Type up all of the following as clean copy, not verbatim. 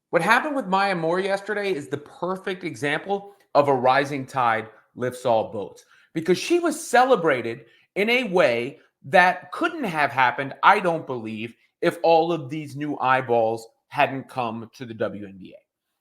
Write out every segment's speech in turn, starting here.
What happened with Maya Moore yesterday is the perfect example of a rising tide lifts all boats because she was celebrated in a way that couldn't have happened, I don't believe, if all of these new eyeballs hadn't come to the WNBA,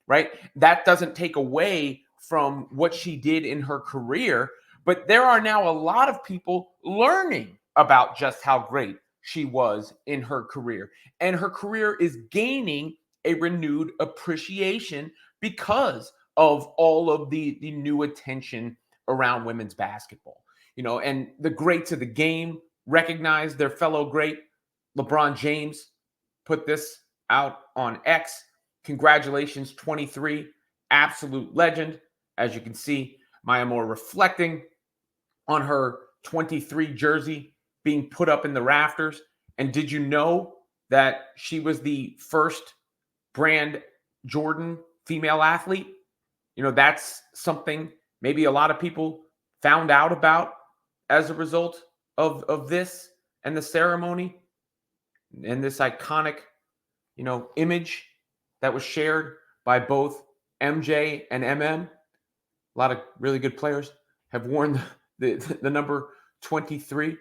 right? That doesn't take away from what she did in her career, but there are now a lot of people learning about just how great she was in her career. And her career is gaining a renewed appreciation because of all of the new attention around women's basketball. And the greats of the game recognize their fellow great. LeBron James put this out on X. Congratulations, 23, absolute legend. As you can see, Maya Moore reflecting on her 23 jersey being put up in the rafters. And did you know that she was the first brand Jordan female athlete? That's something maybe a lot of people found out about as a result of this and the ceremony and this iconic, image that was shared by both MJ and MM. A lot of really good players have worn the number 23.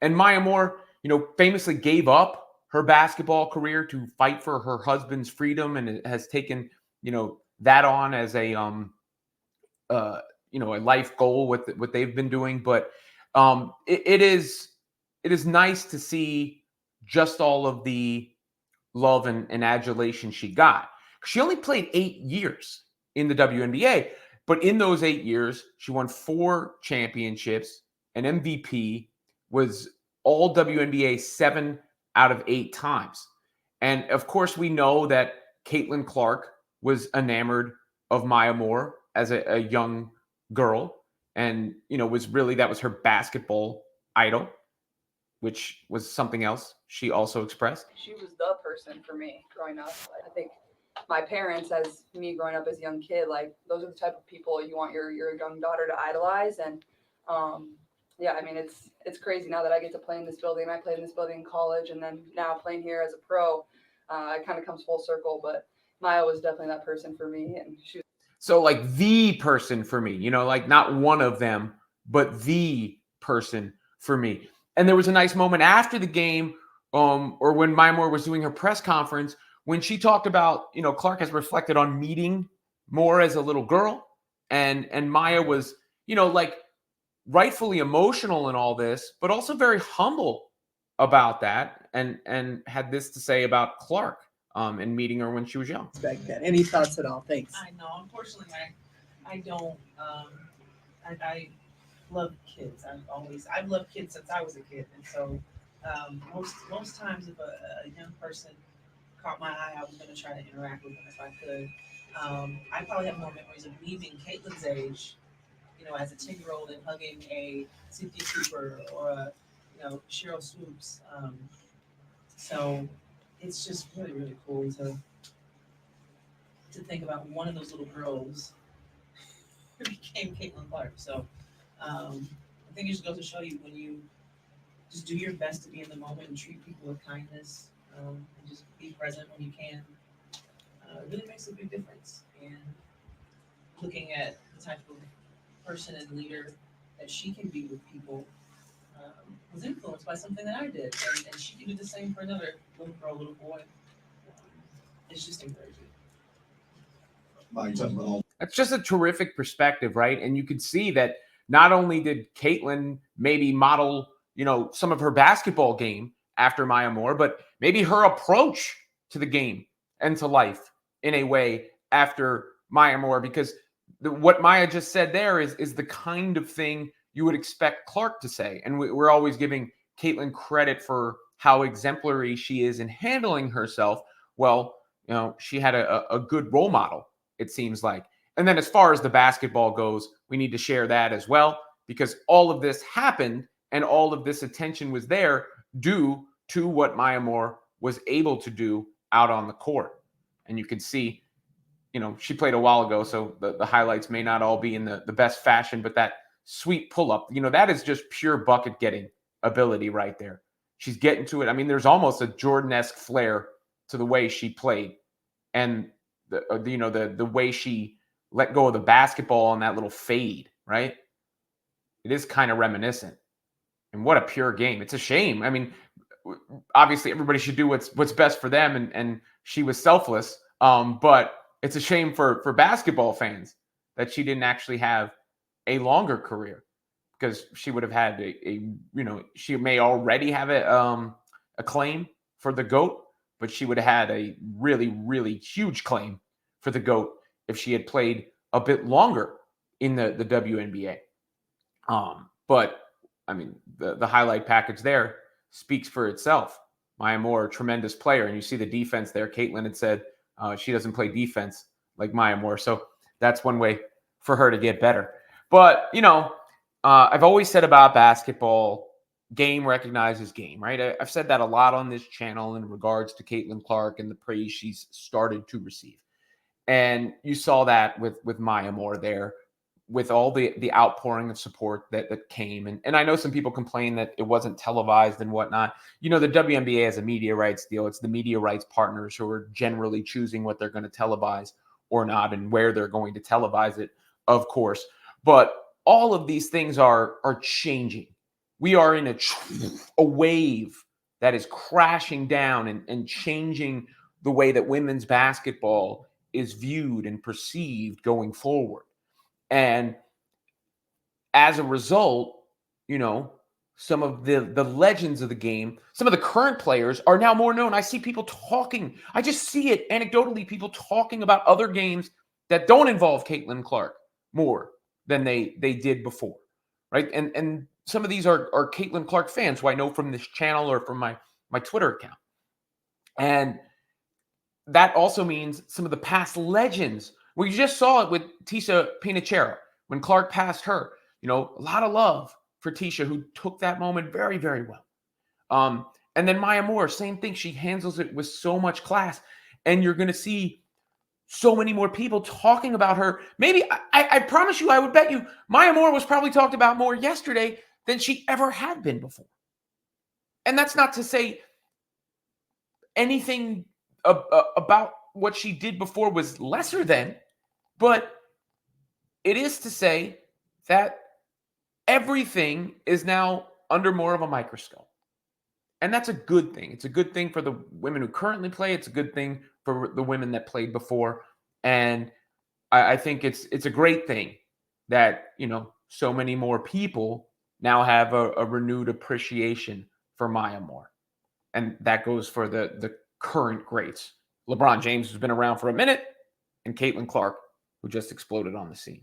And Maya Moore, famously gave up her basketball career to fight for her husband's freedom and has taken, that on as a life goal with what they've been doing. But it is nice to see just all of the love and adulation she got. She only played 8 years in the WNBA, but in those 8 years, she won 4 championships, an MVP, was all WNBA 7 out of 8 times. And of course, we know that Caitlin Clark was enamored of Maya Moore as a young girl and, that was her basketball idol, which was something else she also expressed. She was the person for me growing up. I think my parents, as me growing up as a young kid, like those are the type of people you want your young daughter to idolize. And yeah, I mean it's crazy now that I get to play in this building. I played in this building in college, and then now playing here as a pro, it kind of comes full circle. But Maya was definitely that person for me, and she. So like the person for me, like not one of them, but the person for me. And there was a nice moment after the game, or when Maya Moore was doing her press conference, when she talked about, Clark has reflected on meeting Moore as a little girl, and Maya was, like rightfully emotional in all this, but also very humble about that, and had this to say about Clark and meeting her when she was young. Respect that. Any thoughts at all? Thanks. I know. Unfortunately, I don't. I love kids. I've loved kids since I was a kid, and so most times if a young person caught my eye, I was going to try to interact with them if I could. I probably have more memories of leaving Caitlin's age, as a 10-year-old and hugging a Cynthia Cooper or a Cheryl Swoops. So it's just really, really cool to think about one of those little girls who became Caitlin Clark. So I think it just goes to show you when you just do your best to be in the moment and treat people with kindness, and just be present when you can. It really makes a big difference. And looking at the type of person and leader that she can be with people was influenced by something that I did, and she can do the same for another little girl, little boy. It's just encouraging. That's just a terrific perspective, right? And you could see that not only did Caitlin maybe model, some of her basketball game after Maya Moore, but maybe her approach to the game and to life in a way after Maya Moore, because what Maya just said there is the kind of thing you would expect Clark to say. And we're always giving Caitlin credit for how exemplary she is in handling herself. Well, she had a good role model, it seems like. And then as far as the basketball goes, we need to share that as well, because all of this happened and all of this attention was there due to what Maya Moore was able to do out on the court. And you can see, she played a while ago, so the highlights may not all be in the best fashion, but that sweet pull-up, that is just pure bucket-getting ability right there. She's getting to it. I mean, there's almost a Jordan-esque flair to the way she played. And the way she let go of the basketball on that little fade, right? It is kind of reminiscent. And what a pure game. It's a shame. I mean, obviously everybody should do what's best for them, and she was selfless. But it's a shame for basketball fans that she didn't actually have a longer career, because she would have had she may already have a claim for the GOAT, but she would have had a really, really huge claim for the GOAT if she had played a bit longer in the WNBA. But I mean, the highlight package there speaks for itself. Maya Moore, tremendous player, and you see the defense there. Caitlin had said she doesn't play defense like Maya Moore, so that's one way for her to get better. But I've always said about basketball, game recognizes game, right? I've said that a lot on this channel in regards to Caitlin Clark and the praise she's started to receive. And you saw that with Maya Moore there, with all the outpouring of support that came. And I know some people complain that it wasn't televised and whatnot. The WNBA has a media rights deal. It's the media rights partners who are generally choosing what they're going to televise or not, and where they're going to televise it, of course. But all of these things are changing. We are in a wave that is crashing down and changing the way that women's basketball is viewed and perceived going forward. And as a result, some of the legends of the game, some of the current players are now more known. I see people talking. I just see it anecdotally, people talking about other games that don't involve Caitlin Clark more than they did before, right? And some of these are Caitlin Clark fans who I know from this channel or from my Twitter account. And that also means some of the past legends. We just saw it with Tisha Pinachero when Clark passed her. A lot of love for Tisha, who took that moment very, very well. And then Maya Moore, same thing. She handles it with so much class. And you're going to see so many more people talking about her. Maybe, I promise you, I would bet you Maya Moore was probably talked about more yesterday than she ever had been before. And that's not to say anything about what she did before was lesser than, but it is to say that everything is now under more of a microscope. And that's a good thing. It's a good thing for the women who currently play. It's a good thing for the women that played before. And I think it's a great thing that, so many more people now have a renewed appreciation for Maya Moore. And that goes for the current greats. LeBron James has been around for a minute, and Caitlin Clark, who just exploded on the scene.